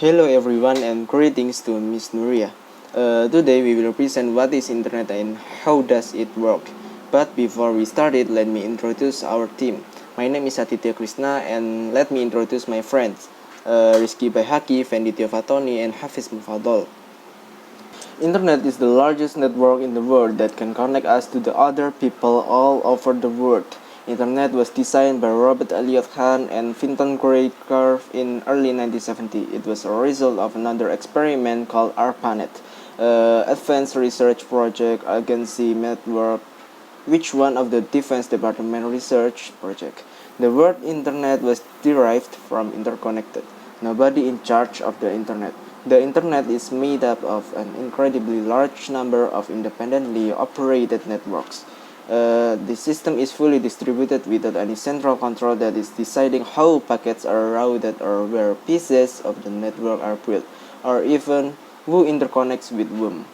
Hello everyone and greetings to Miss Nuria. Today we will present what is internet and how does it work. But before we start it, let me introduce our team. My name is Aditya Krishna and let me introduce my friends. Rizky Bayhaki, Fendi Fatoni and Hafiz Mufadol. Internet is the largest network in the world that can connect us to the other people all over the world. Internet was designed by Robert Elliott Kahn and Vinton Gray Carve in early 1970. It was a result of another experiment called ARPANET, Advanced Research Project Agency Network, which one of the Defense Department research project. The word internet was derived from interconnected, nobody in charge of the internet. The internet is made up of an incredibly large number of independently operated networks. The system is fully distributed without any central control that is deciding how packets are routed or where pieces of the network are built, or even who interconnects with whom.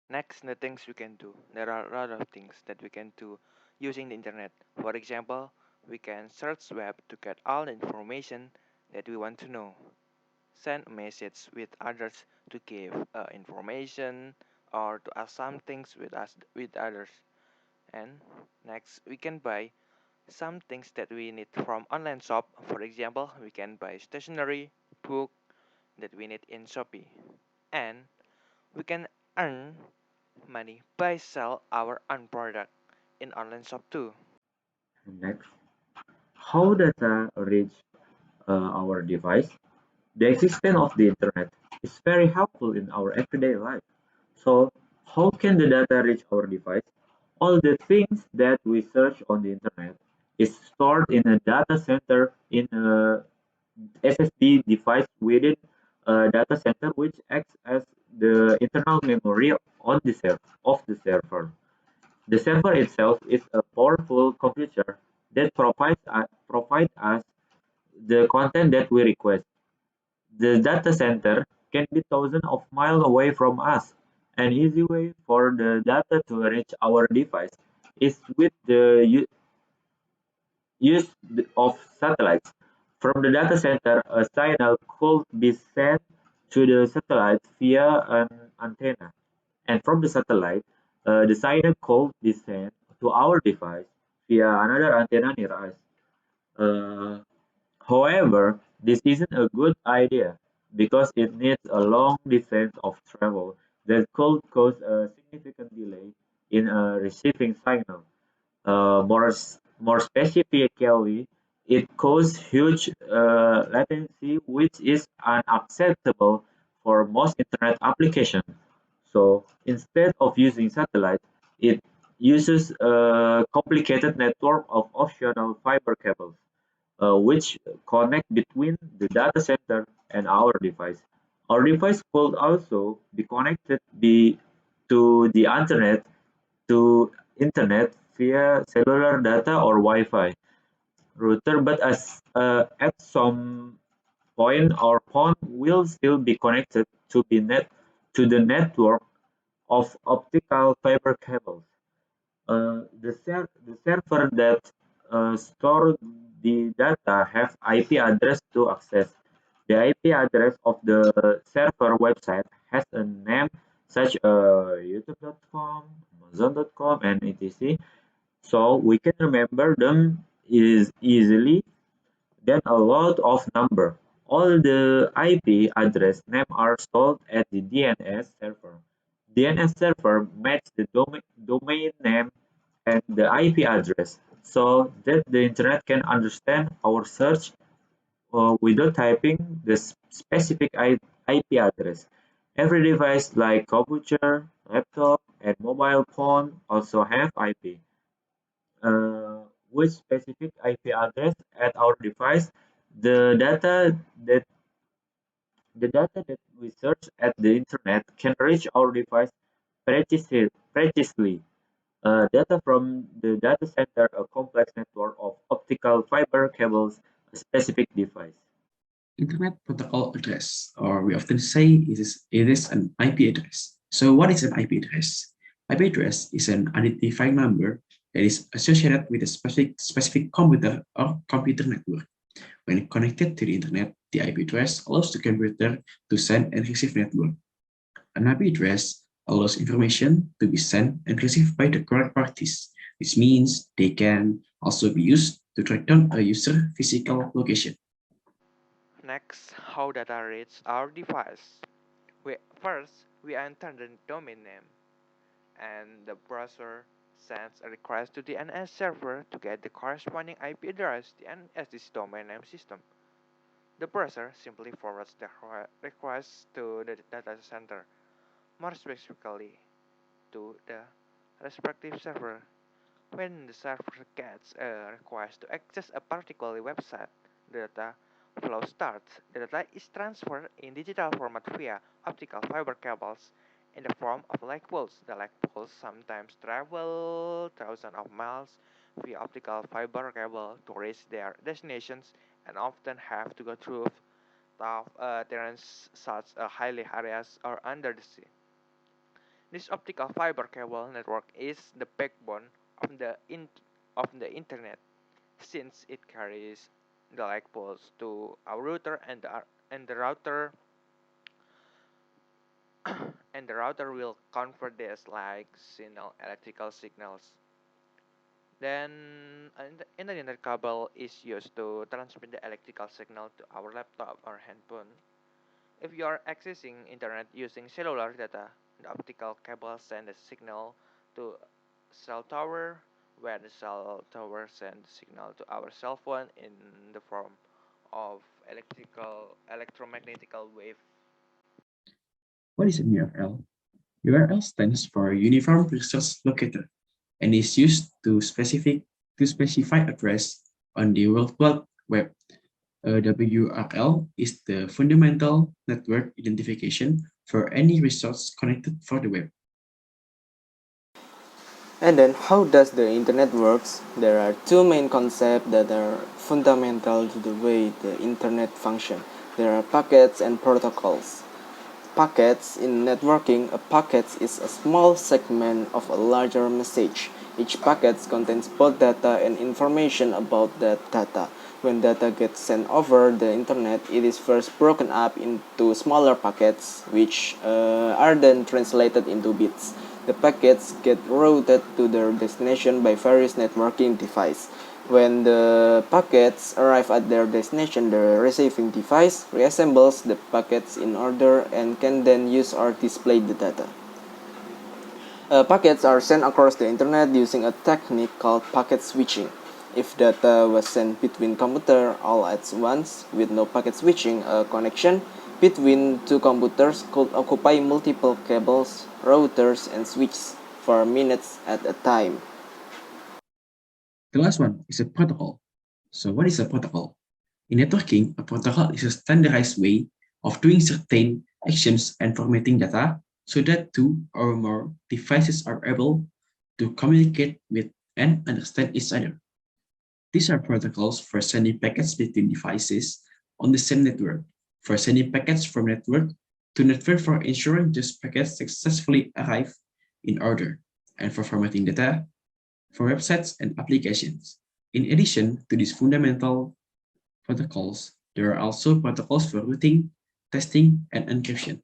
Next, the things we can do. There are a lot of things that we can do using the internet. For example, we can search web to get all the information that we want to know. Send a message with others to give information or to ask some things with others. And next, we can buy some things that we need from online shop. For example, we can buy stationery, book that we need in Shopee. And we can earn money by sell our own product in online shop too. Next, how data reach our device? The existence of the internet is very helpful in our everyday life. So, how can the data reach our device? All the things that we search on the internet is stored in a data center in a SSD device within a data center which acts as the internal memory on of the server. The server itself is a powerful computer that provide us the content that we request. The data center can be thousands of miles away from us. An easy way for the data to reach our device is with the use of satellites. From the data center, a signal could be sent to the satellite via an antenna. And from the satellite, the signal could be sent to our device via another antenna near us. Uh, However, this isn't a good idea because it needs a long distance of travel that could cause a significant delay in a receiving signal. More specifically, it causes huge latency, which is unacceptable for most internet applications. So instead of using satellite, it uses a complicated network of optional fiber cables which connect between the data center and our device. Our device could also be connected to the internet via cellular data or Wi-Fi router, but at some point our phone will still be connected to the network of optical fiber cables. The server that store the data have IP address to access. The IP address of the server website has a name such as youtube.com, amazon.com, and etc. So we can remember them is easily than a lot of number. All the IP address name are stored at the DNS server. DNS server match the domain name and the IP address so that the internet can understand our search without typing the specific IP address. Every device like computer, laptop, and mobile phone also have IP. With specific IP address at our device, the data that the data that we search at the internet can reach our device precisely. Data from the data center, a complex network of optical fiber cables, a specific device. Internet Protocol Address, or we often say it is an IP address. So what is an IP address? IP address is an identifying number that is associated with a specific computer or computer network. When connected to the internet, The IP address allows the computer to send and receive network. An IP address allows information to be sent and received by the correct parties, which means they can also be used to track down a user physical location. Next, how data reaches our device. First, we enter the domain name, and the browser sends a request to the DNS server to get the corresponding IP address to the DNS's domain name system. The browser simply forwards the request to the data center, more specifically to the respective server. When the server gets a request to access a particular website, the data flow starts. The data is transferred in digital format via optical fiber cables in the form of lag poles. The lag poles sometimes travel thousands of miles via optical fiber cable to reach their destinations and often have to go through tough terrains such as hilly areas or under the sea. This optical fiber cable network is the backbone of the internet since it carries the lag poles to our router and the router and the router will convert this like electrical signals. Then an internet cable is used to transmit the electrical signal to our laptop or handphone. If you are accessing internet using cellular data, the optical cable sends the signal to cell tower, where the cell tower sends the signal to our cell phone in the form of electromagnetic wave. What is an URL? URL stands for Uniform Resource Locator and is used to specify address on the World Wide Web. A WRL is the fundamental network identification for any resource connected for the web. And then how does the internet works? There are two main concepts that are fundamental to the way the internet functions. There are packets and protocols. Packets in networking, a packet is a small segment of a larger message. Each packet contains both data and information about that data. When data gets sent over the internet, it is first broken up into smaller packets, which are then translated into bits. The packets get routed to their destination by various networking devices. When the packets arrive at their destination, the receiving device reassembles the packets in order and can then use or display the data. Packets are sent across the internet using a technique called packet switching. If data was sent between computers all at once with no packet switching, a connection between two computers could occupy multiple cables, routers, and switches for minutes at a time. The last one is a protocol. So what is a protocol? In networking, a protocol is a standardized way of doing certain actions and formatting data so that two or more devices are able to communicate with and understand each other. These are protocols for sending packets between devices on the same network, for sending packets from network to network for ensuring those packets successfully arrive in order, and for formatting data for websites and applications. In addition to these fundamental protocols, there are also protocols for routing, testing, and encryption.